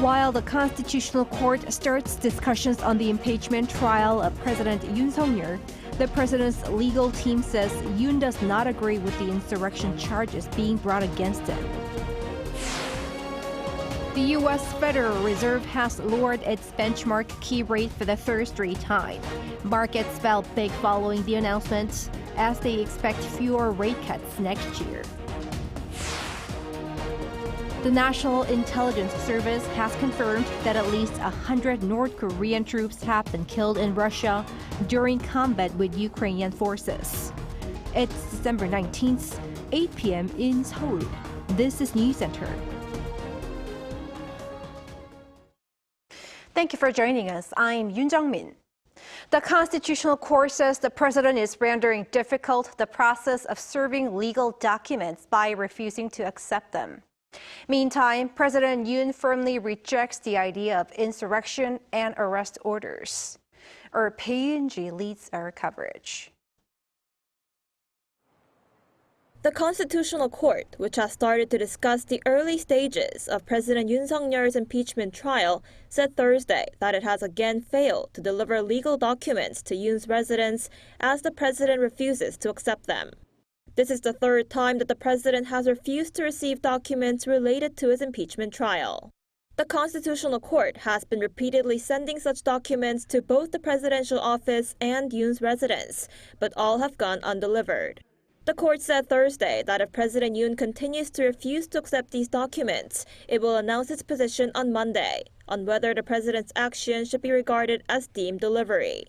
While the Constitutional Court starts discussions on the impeachment trial of President Yoon, the president's legal team says Yoon does not agree with the insurrection charges being brought against him. The U.S. Federal Reserve has lowered its benchmark key rate for the third straight time. Markets fell big following the announcement, as they expect fewer rate cuts next year. The National Intelligence Service has confirmed that at least 100 North Korean troops have been killed in Russia during combat with Ukrainian forces. It's December 19th, 8 p.m. in Seoul. This is Newscenter. Thank you for joining us. I'm Yoon Jung-min. The Constitutional Court says the president is rendering difficult the process of serving legal documents by refusing to accept them. Meantime, President Yoon firmly rejects the idea of insurrection and arrest orders. Our Pei-Yun-ji leads our coverage. The Constitutional Court, which has started to discuss the early stages of President Yoon Suk-yeol's impeachment trial, said Thursday that it has again failed to deliver legal documents to Yoon's residence as the president refuses to accept them. This is the third time that the president has refused to receive documents related to his impeachment trial. The Constitutional Court has been repeatedly sending such documents to both the presidential office and Yoon's residence, but all have gone undelivered. The court said Thursday that if President Yoon continues to refuse to accept these documents, it will announce its position on Monday on whether the president's action should be regarded as deemed delivery.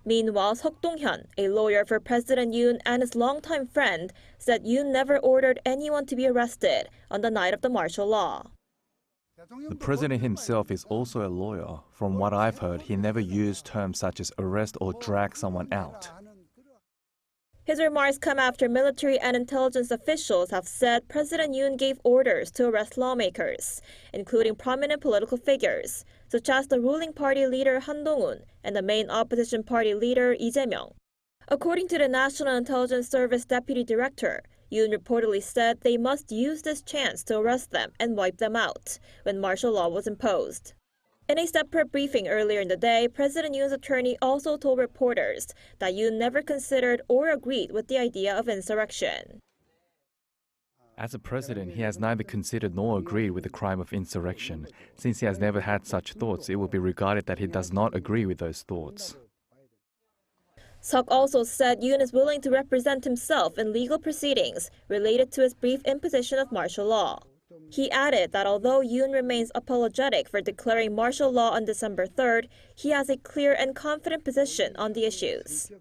Meanwhile, Seok Dong-hyun, a lawyer for President Yoon and his longtime friend, said Yoon never ordered anyone to be arrested on the night of the martial law. The president himself is also a lawyer. From what I've heard, he never used terms such as arrest or drag someone out. His remarks come after military and intelligence officials have said President Yoon gave orders to arrest lawmakers, including prominent political figures, such as the ruling party leader Han Dong-un and the main opposition party leader Lee Jae-myung. According to the National Intelligence Service Deputy Director, Yoon reportedly said they must use this chance to arrest them and wipe them out when martial law was imposed. In a separate briefing earlier in the day, President Yoon's attorney also told reporters that Yoon never considered or agreed with the idea of insurrection. As a president, he has neither considered nor agreed with the crime of insurrection. Since he has never had such thoughts, it will be regarded that he does not agree with those thoughts. Seok also said Yoon is willing to represent himself in legal proceedings related to his brief imposition of martial law. He added that although Yoon remains apologetic for declaring martial law on December 3rd, he has a clear and confident position on the issues.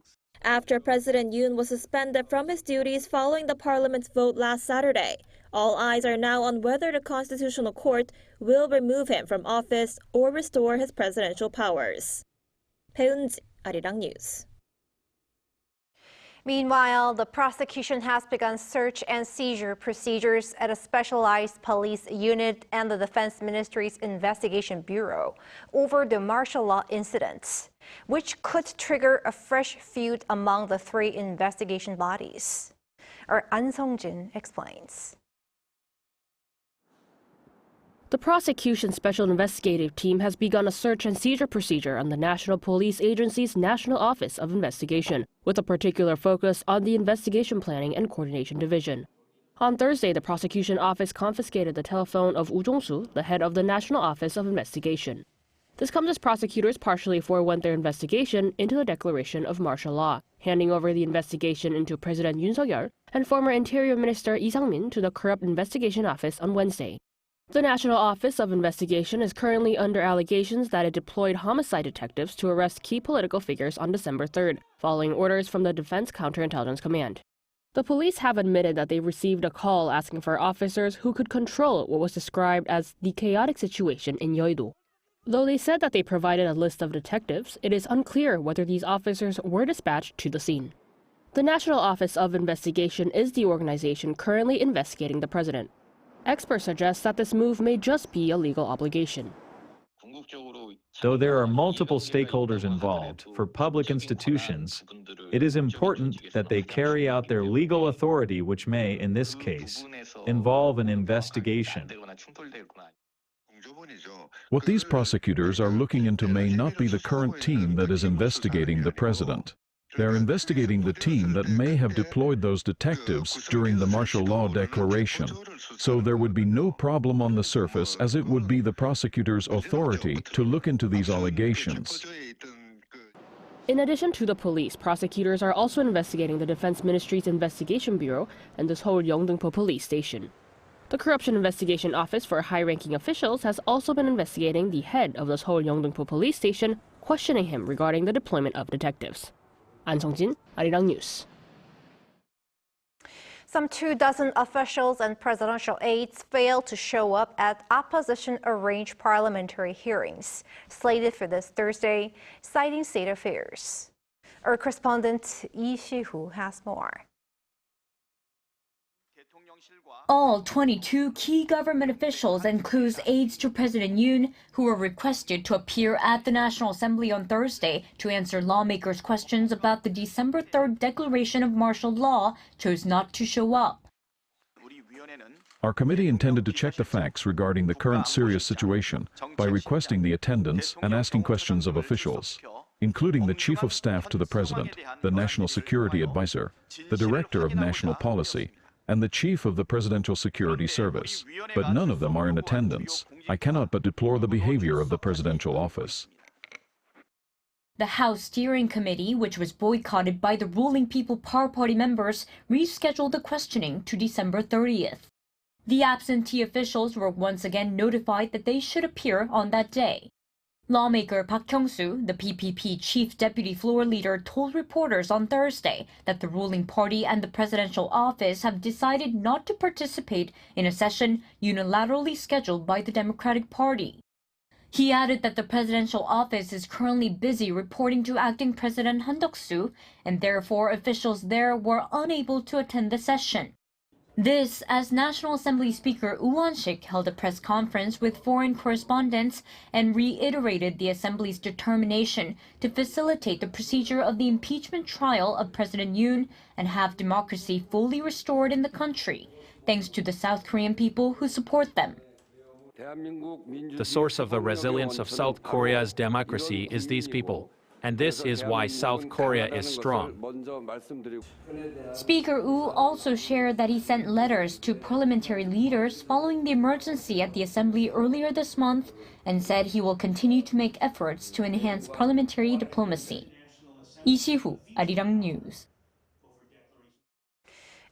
After President Yoon was suspended from his duties following the parliament's vote last Saturday, all eyes are now on whether the Constitutional Court will remove him from office or restore his presidential powers. Pei-Yun-ji, Arirang News. Meanwhile, the prosecution has begun search and seizure procedures at a specialized police unit and the Defense Ministry's Investigation Bureau over the martial law incidents, which could trigger a fresh feud among the three investigation bodies. Our An Sung-jin explains. The prosecution's special investigative team has begun a search and seizure procedure on the National Police Agency's National Office of Investigation, with a particular focus on the Investigation Planning and Coordination Division. On Thursday, the prosecution office confiscated the telephone of Woo Jong-soo, the head of the National Office of Investigation. This comes as prosecutors partially forewent their investigation into the declaration of martial law, handing over the investigation into President Yoon Suk-yeol and former Interior Minister Lee Sang-min to the Corrupt Investigation Office on Wednesday. The National Office of Investigation is currently under allegations that it deployed homicide detectives to arrest key political figures on December 3rd, following orders from the Defense Counterintelligence Command. The police have admitted that they received a call asking for officers who could control what was described as the chaotic situation in Yeouido. Though they said that they provided a list of detectives, it is unclear whether these officers were dispatched to the scene. The National Office of Investigation is the organization currently investigating the president. Experts suggest that this move may just be a legal obligation. Though there are multiple stakeholders involved, for public institutions, it is important that they carry out their legal authority, which may, in this case, involve an investigation. What these prosecutors are looking into may not be the current team that is investigating the president. They're investigating the team that may have deployed those detectives during the martial law declaration. So there would be no problem on the surface, as it would be the prosecutor's authority to look into these allegations. In addition to the police, prosecutors are also investigating the Defense Ministry's Investigation Bureau and the Seoul Yeongdeungpo Police Station. The Corruption Investigation Office for high-ranking officials has also been investigating the head of the Seoul Yeongdeungpo Police Station, questioning him regarding the deployment of detectives. An Sung-jin, Arirang News. Some 24 officials and presidential aides failed to show up at opposition-arranged parliamentary hearings slated for this Thursday, citing state affairs. Our correspondent Lee Si-hoo has more. All 22 key government officials include aides to President Yoon, who were requested to appear at the National Assembly on Thursday to answer lawmakers' questions about the December 3rd declaration of martial law, chose not to show up. Our committee intended to check the facts regarding the current serious situation by requesting the attendance and asking questions of officials, including the Chief of Staff to the President, the National Security Advisor, the Director of National Policy, and the Chief of the Presidential Security Service, but none of them are in attendance. I cannot but deplore the behavior of the presidential office. The House Steering Committee, which was boycotted by the ruling People Power Party members, rescheduled the questioning to December 30th. The absentee officials were once again notified that they should appear on that day. Lawmaker Park Kyung-soo, the PPP chief deputy floor leader, told reporters on Thursday that the ruling party and the presidential office have decided not to participate in a session unilaterally scheduled by the Democratic Party. He added that the presidential office is currently busy reporting to acting President Han Duck-soo, and therefore officials there were unable to attend the session. This, as National Assembly Speaker Woo Won-sik held a press conference with foreign correspondents and reiterated the Assembly's determination to facilitate the procedure of the impeachment trial of President Yoon and have democracy fully restored in the country, thanks to the South Korean people who support them. The source of the resilience of South Korea's democracy is these people. And this is why South Korea is strong. Speaker Woo also shared that he sent letters to parliamentary leaders following the emergency at the Assembly earlier this month and said he will continue to make efforts to enhance parliamentary diplomacy. Lee Si-hoo, Arirang News.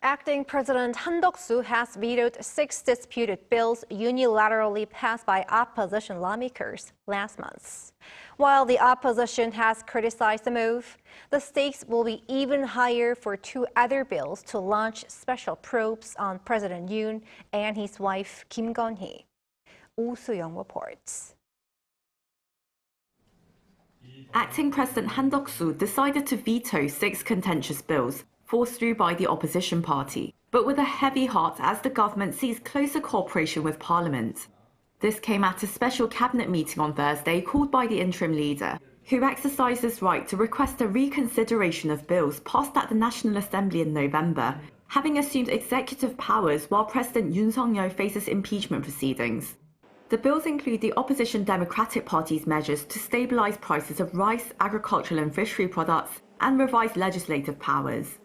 Acting President Han Duck-soo has vetoed 6 disputed bills unilaterally passed by opposition lawmakers last month. While the opposition has criticized the move, the stakes will be even higher for 2 other bills to launch special probes on President Yoon and his wife Kim Gun-hee. Oh Soo-young reports. Acting President Han Duck-soo decided to veto 6 contentious bills forced through by the opposition party, but with a heavy heart as the government seeks closer cooperation with Parliament. This came at a special cabinet meeting on Thursday called by the interim leader, who exercised his right to request a reconsideration of bills passed at the National Assembly in November, having assumed executive powers while President Yoon Suk-yeol faces impeachment proceedings. The bills include the opposition Democratic Party's measures to stabilize prices of rice, agricultural and fishery products, and revise legislative powers.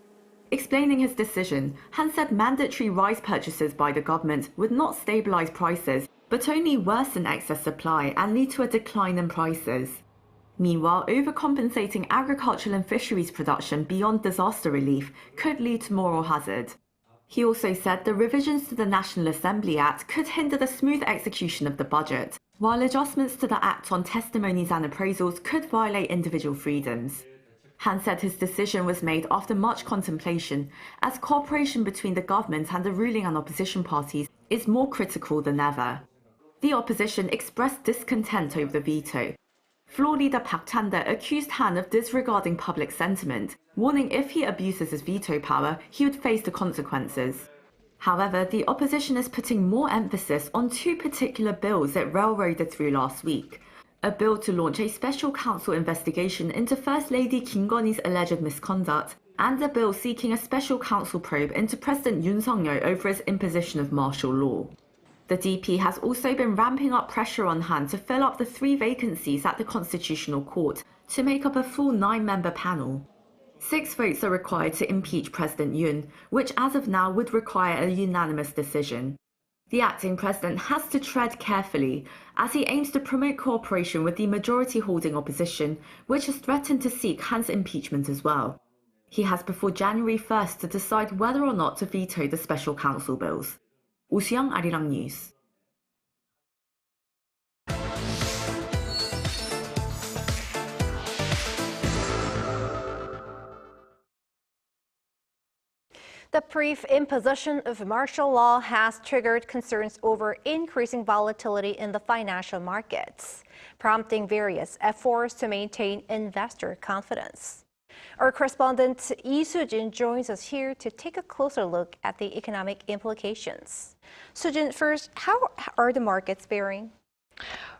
Explaining his decision, Han said mandatory rice purchases by the government would not stabilize prices, but only worsen excess supply and lead to a decline in prices. Meanwhile, overcompensating agricultural and fisheries production beyond disaster relief could lead to moral hazard. He also said the revisions to the National Assembly Act could hinder the smooth execution of the budget, while adjustments to the Act on testimonies and appraisals could violate individual freedoms. Han said his decision was made after much contemplation, as cooperation between the government and the ruling and opposition parties is more critical than ever. The opposition expressed discontent over the veto. Floor leader Park Chan-dae accused Han of disregarding public sentiment, warning if he abuses his veto power, he would face the consequences. However, the opposition is putting more emphasis on 2 particular bills it railroaded through last week. A bill to launch a special counsel investigation into First Lady Kim Gun-hee's alleged misconduct, and a bill seeking a special counsel probe into President Yoon Suk-yeol over his imposition of martial law. The DP has also been ramping up pressure on Han to fill up the 3 vacancies at the Constitutional Court to make up a full 9-member panel. 6 votes are required to impeach President Yoon, which as of now would require a unanimous decision. The acting president has to tread carefully as he aims to promote cooperation with the majority-holding opposition, which has threatened to seek Han's impeachment as well. He has before January 1st to decide whether or not to veto the special counsel bills. Oh Soo-young, Arirang News. The brief imposition of martial law has triggered concerns over increasing volatility in the financial markets, prompting various efforts to maintain investor confidence. Our correspondent Lee Soo-jin joins us here to take a closer look at the economic implications. Soo-jin, first, how are the markets faring?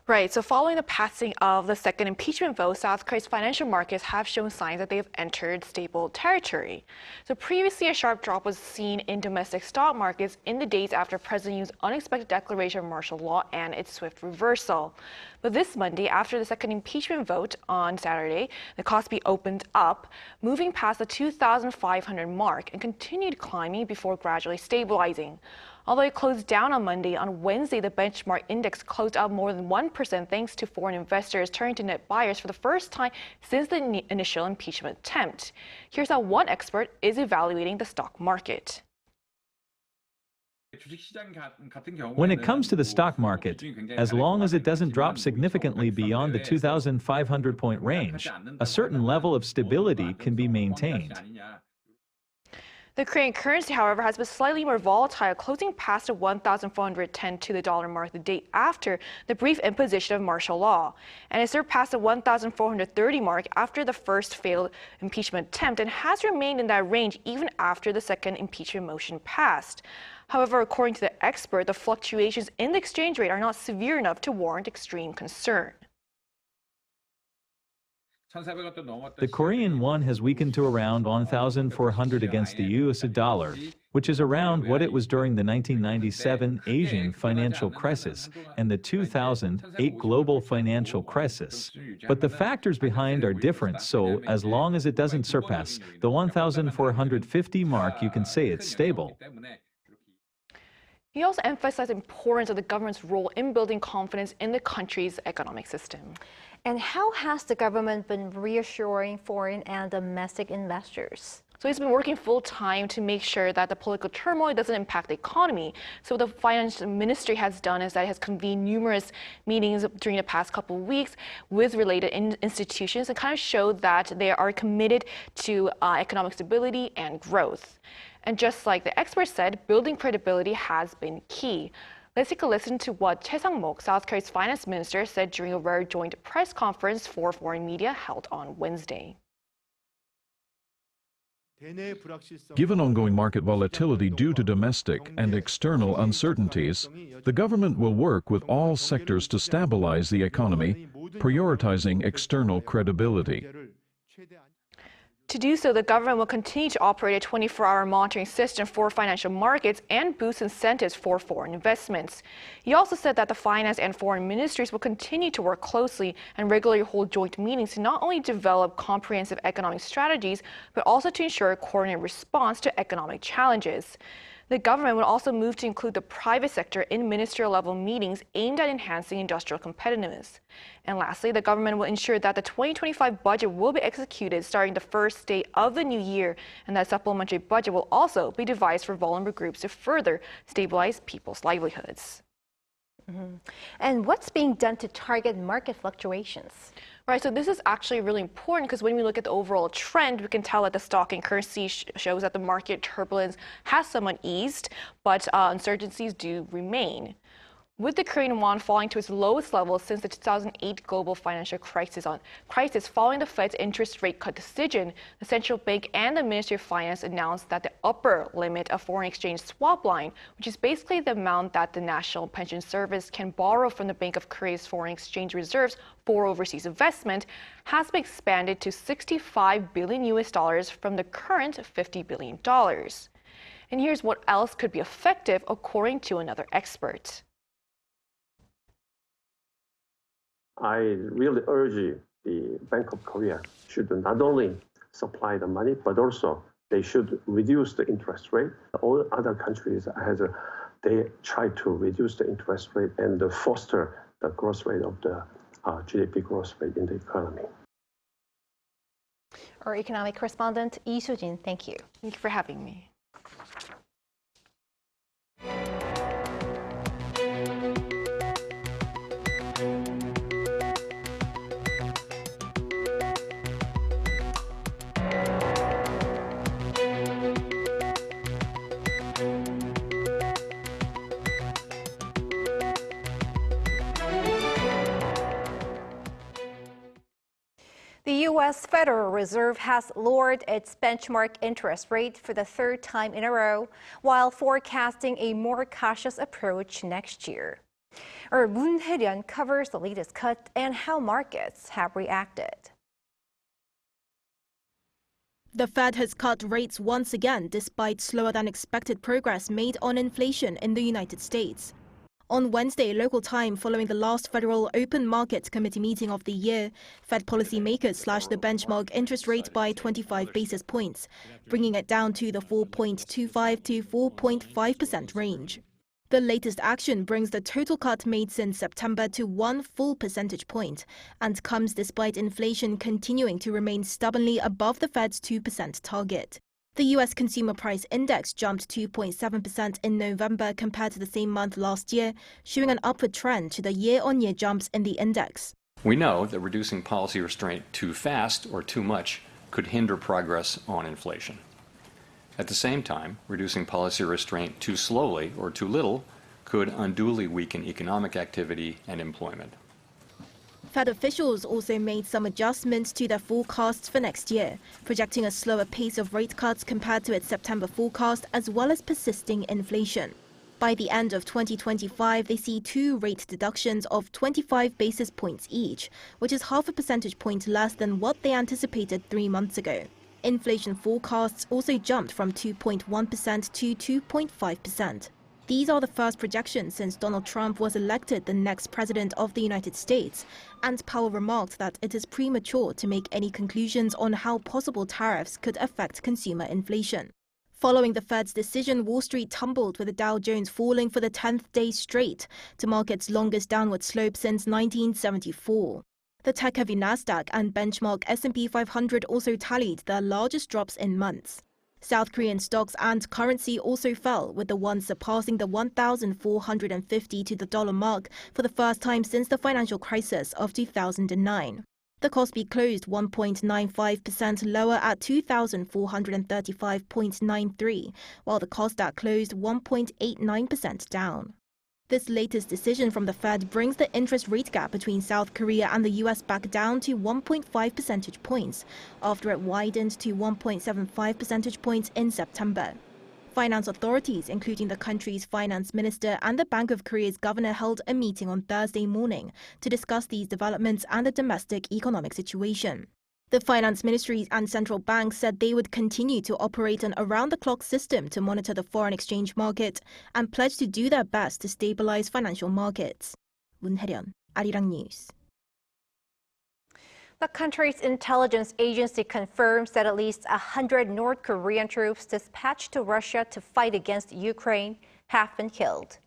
Right, so following the passing of the second impeachment vote, South Korea's financial markets have shown signs that they have entered stable territory. So previously, a sharp drop was seen in domestic stock markets in the days after President Yoon's unexpected declaration of martial law and its swift reversal. But this Monday, after the second impeachment vote on Saturday, the Kospi opened up, moving past the 2,500 mark and continued climbing before gradually stabilizing. Although it closed down on Monday, on Wednesday, the benchmark index closed up more than 1% thanks to foreign investors turning to net buyers for the first time since the initial impeachment attempt. Here's how one expert is evaluating the stock market. When it comes to the stock market, as long as it doesn't drop significantly beyond the 2,500-point range, a certain level of stability can be maintained. The Korean currency, however, has been slightly more volatile, closing past the 1,410 to the dollar mark the day after the brief imposition of martial law. And it surpassed the 1,430 mark after the first failed impeachment attempt and has remained in that range even after the second impeachment motion passed. However, according to the expert, the fluctuations in the exchange rate are not severe enough to warrant extreme concern. The Korean won has weakened to around 1,400 against the US dollar, which is around what it was during the 1997 Asian financial crisis and the 2008 global financial crisis. But the factors behind are different, so as long as it doesn't surpass the 1,450 mark, you can say it's stable. He also emphasized the importance of the government's role in building confidence in the country's economic system. And how has the government been reassuring foreign and domestic investors? So he's been working full-time to make sure that the political turmoil doesn't impact the economy. So what the finance ministry has done is that it has convened numerous meetings during the past couple of weeks with related institutions and kind of showed that they are committed to economic stability and growth. And just like the expert said, building credibility has been key. Let's take a listen to what Choi Sang-mok, South Korea's finance minister, said during a rare joint press conference for foreign media held on Wednesday. Given ongoing market volatility due to domestic and external uncertainties, the government will work with all sectors to stabilize the economy, prioritizing external credibility. To do so, the government will continue to operate a 24-hour monitoring system for financial markets and boost incentives for foreign investments. He also said that the finance and foreign ministries will continue to work closely and regularly hold joint meetings to not only develop comprehensive economic strategies, but also to ensure a coordinated response to economic challenges. The government will also move to include the private sector in ministerial-level meetings aimed at enhancing industrial competitiveness. And lastly, the government will ensure that the 2025 budget will be executed starting the first day of the new year, and that supplementary budget will also be devised for vulnerable groups to further stabilize people's livelihoods. And what's being done to target market fluctuations? Right, so this is actually really important because when we look at the overall trend, we can tell that the stock and currency shows that the market turbulence has somewhat eased, but uncertainties do remain. With the Korean won falling to its lowest level since the 2008 global financial crisis following the Fed's interest rate cut decision, the central bank and the Ministry of Finance announced that the upper limit of foreign exchange swap line, which is basically the amount that the National Pension Service can borrow from the Bank of Korea's foreign exchange reserves for overseas investment, has been expanded to $65 billion from the current $50 billion. And here's what else could be effective, according to another expert. I really urge the Bank of Korea should not only supply the money, but also they should reduce the interest rate. All other countries they try to reduce the interest rate and foster the growth rate of the GDP growth rate in the economy. Our economic correspondent, Lee Soo-jin, thank you. Thank you for having me. The U.S. Federal Reserve has lowered its benchmark interest rate for the third time in a row, while forecasting a more cautious approach next year. Our Moon Hae-ryun covers the latest cut and how markets have reacted. The Fed has cut rates once again despite slower than expected progress made on inflation in the United States. On Wednesday, local time, following the last Federal Open Markets Committee meeting of the year, Fed policymakers slashed the benchmark interest rate by 25 basis points, bringing it down to the 4.25 to 4.5% range. The latest action brings the total cut made since September to 1 full percentage point and comes despite inflation continuing to remain stubbornly above the Fed's 2% target. The U.S. Consumer Price Index jumped 2.7% in November compared to the same month last year, showing an upward trend to the year-on-year jumps in the index. We know that reducing policy restraint too fast or too much could hinder progress on inflation. At the same time, reducing policy restraint too slowly or too little could unduly weaken economic activity and employment. Fed officials also made some adjustments to their forecasts for next year, projecting a slower pace of rate cuts compared to its September forecast, as well as persisting inflation. By the end of 2025, they see 2 rate deductions of 25 basis points each, which is half a percentage point less than what they anticipated 3 months ago. Inflation forecasts also jumped from 2.1% to 2.5%. These are the first projections since Donald Trump was elected the next president of the United States, and Powell remarked that it is premature to make any conclusions on how possible tariffs could affect consumer inflation. Following the Fed's decision, Wall Street tumbled with the Dow Jones falling for the 10th day straight to mark its longest downward slope since 1974. The tech-heavy Nasdaq and benchmark S&P 500 also tallied their largest drops in months. South Korean stocks and currency also fell, with the won surpassing the 1,450 to the dollar mark for the first time since the financial crisis of 2009. The Kospi closed 1.95% lower at 2,435.93, while the Kosdaq closed 1.89% down. This latest decision from the Fed brings the interest rate gap between South Korea and the U.S. back down to 1.5 percentage points, after it widened to 1.75 percentage points in September. Finance authorities, including the country's finance minister and the Bank of Korea's governor, held a meeting on Thursday morning to discuss these developments and the domestic economic situation. The finance ministries and central banks said they would continue to operate an around-the-clock system to monitor the foreign exchange market and pledge to do their best to stabilize financial markets. Moon Hae-ryun, Arirang News. The country's intelligence agency confirms that at least 100 North Korean troops dispatched to Russia to fight against Ukraine have been killed.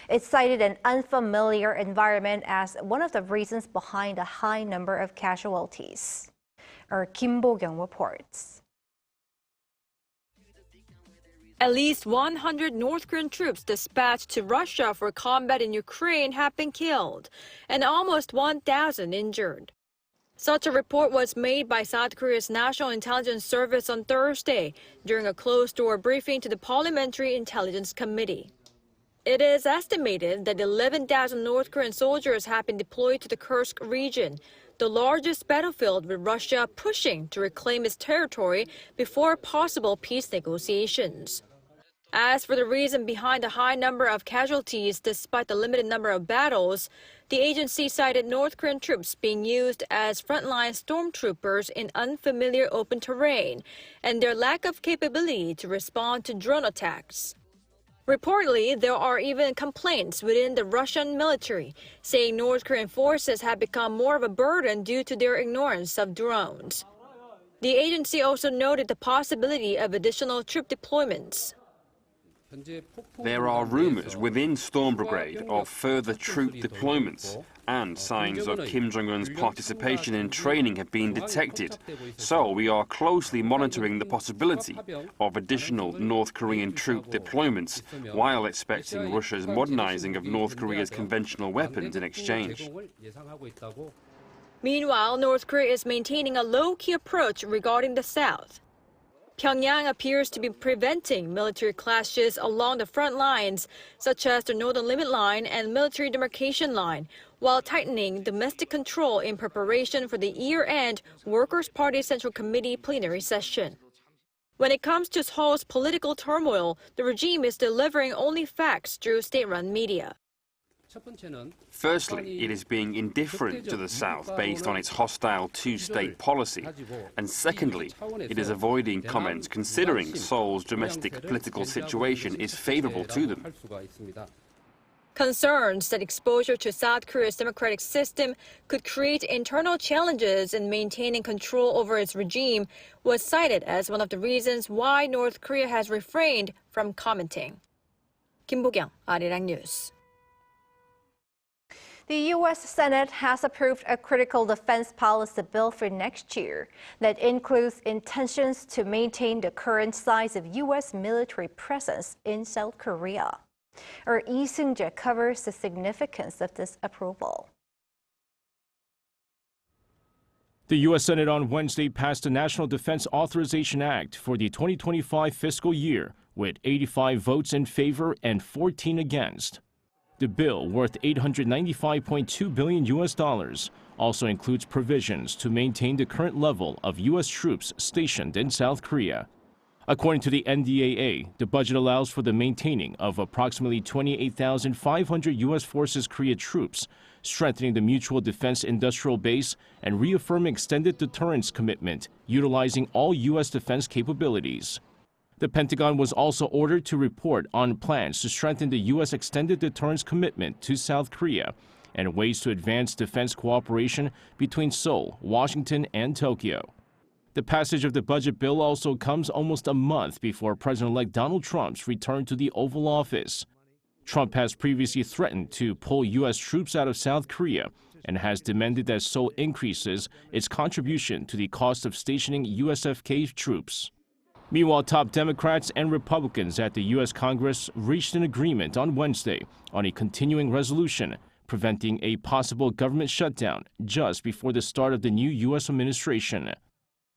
It cited an unfamiliar environment as one of the reasons behind a high number of casualties. Our Kim Bo-kyung reports. At least 100 North Korean troops dispatched to Russia for combat in Ukraine have been killed, and almost 1,000 injured. Such a report was made by South Korea's National Intelligence Service on Thursday during a closed-door briefing to the Parliamentary Intelligence Committee. It is estimated that 11,000 North Korean soldiers have been deployed to the Kursk region, the largest battlefield with Russia pushing to reclaim its territory before possible peace negotiations. As for the reason behind the high number of casualties despite the limited number of battles, the agency cited North Korean troops being used as frontline stormtroopers in unfamiliar open terrain and their lack of capability to respond to drone attacks. Reportedly, there are even complaints within the Russian military, saying North Korean forces have become more of a burden due to their ignorance of drones. The agency also noted the possibility of additional troop deployments. There are rumors within Storm Brigade of further troop deployments, and signs of Kim Jong-un's participation in training have been detected. So we are closely monitoring the possibility of additional North Korean troop deployments, while expecting Russia's modernizing of North Korea's conventional weapons in exchange. Meanwhile, North Korea is maintaining a low-key approach regarding the South. Pyongyang appears to be preventing military clashes along the front lines, such as the Northern Limit Line and Military Demarcation Line, while tightening domestic control in preparation for the year-end Workers' Party Central Committee plenary session. When it comes to Seoul's political turmoil, the regime is delivering only facts through state-run media. Firstly, it is being indifferent to the South based on its hostile two-state policy. And secondly, it is avoiding comments considering Seoul's domestic political situation is favorable to them. Concerns that exposure to South Korea's democratic system could create internal challenges in maintaining control over its regime was cited as one of the reasons why North Korea has refrained from commenting. Kim Bo-kyung, Arirang News. The U.S. Senate has approved a critical defense policy bill for next year that includes intentions to maintain the current size of U.S. military presence in South Korea. Our Lee Seung-jae covers the significance of this approval. The U.S. Senate on Wednesday passed the National Defense Authorization Act for the 2025 fiscal year with 85 votes in favor and 14 against. The bill, worth $895.2 billion, also includes provisions to maintain the current level of U.S. troops stationed in South Korea. According to the NDAA, the budget allows for the maintaining of approximately 28,500 U.S. Forces Korea troops, strengthening the mutual defense industrial base and reaffirming extended deterrence commitment, utilizing all U.S. defense capabilities. The Pentagon was also ordered to report on plans to strengthen the U.S. extended deterrence commitment to South Korea and ways to advance defense cooperation between Seoul, Washington, and Tokyo. The passage of the budget bill also comes almost a month before President-elect Donald Trump's return to the Oval Office. Trump has previously threatened to pull U.S. troops out of South Korea and has demanded that Seoul increases its contribution to the cost of stationing USFK troops. Meanwhile, top Democrats and Republicans at the U.S. Congress reached an agreement on Wednesday on a continuing resolution preventing a possible government shutdown just before the start of the new U.S. administration.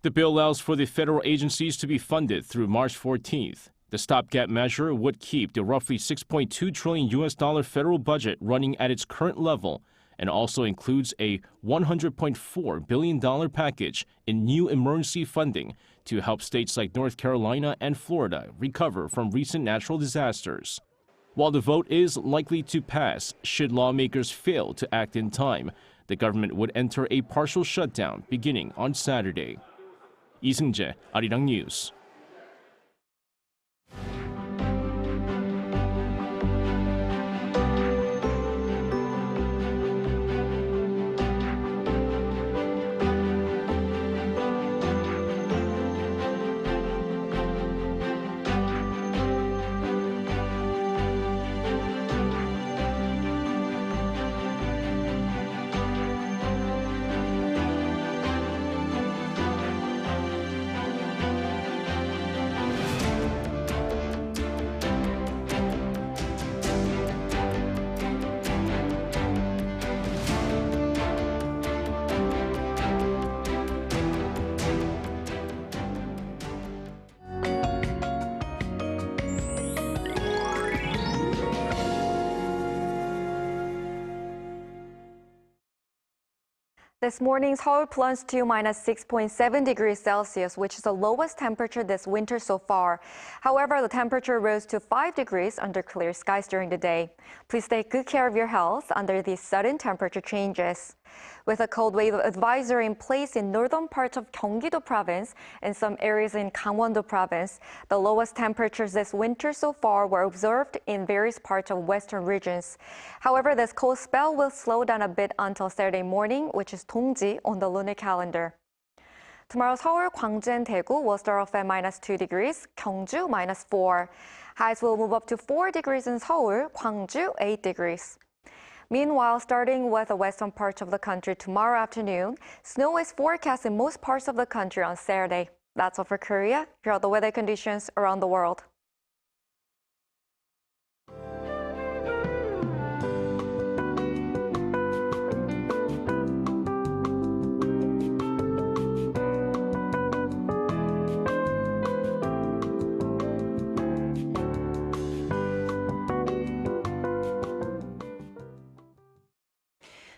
The bill allows for the federal agencies to be funded through March 14th. The stopgap measure would keep the roughly $6.2 trillion federal budget running at its current level and also includes a $100.4 billion package in new emergency funding to help states like North Carolina and Florida recover from recent natural disasters. While the vote is likely to pass, should lawmakers fail to act in time, the government would enter a partial shutdown beginning on Saturday. Lee Seung-jae, Arirang News. This morning, Seoul plunged to minus 6.7 degrees Celsius, which is the lowest temperature this winter so far. However, the temperature rose to 5 degrees under clear skies during the day. Please take good care of your health under these sudden temperature changes. With a cold wave advisory in place in northern parts of Gyeonggi-do province and some areas in Gangwon-do province, the lowest temperatures this winter so far were observed in various parts of western regions. However, this cold spell will slow down a bit until Saturday morning, which is Dongji on the lunar calendar. Tomorrow, Seoul, Gwangju, and Daegu will start off at -2 degrees, Gyeongju -4. Highs will move up to 4 degrees in Seoul, Gwangju 8 degrees. Meanwhile, starting with the western parts of the country tomorrow afternoon, snow is forecast in most parts of the country on Saturday. That's all for Korea. Here are the weather conditions around the world.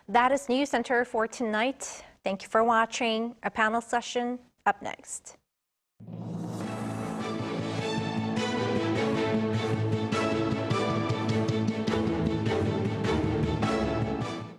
That is Newscenter for tonight. Thank you for watching. A panel session up next.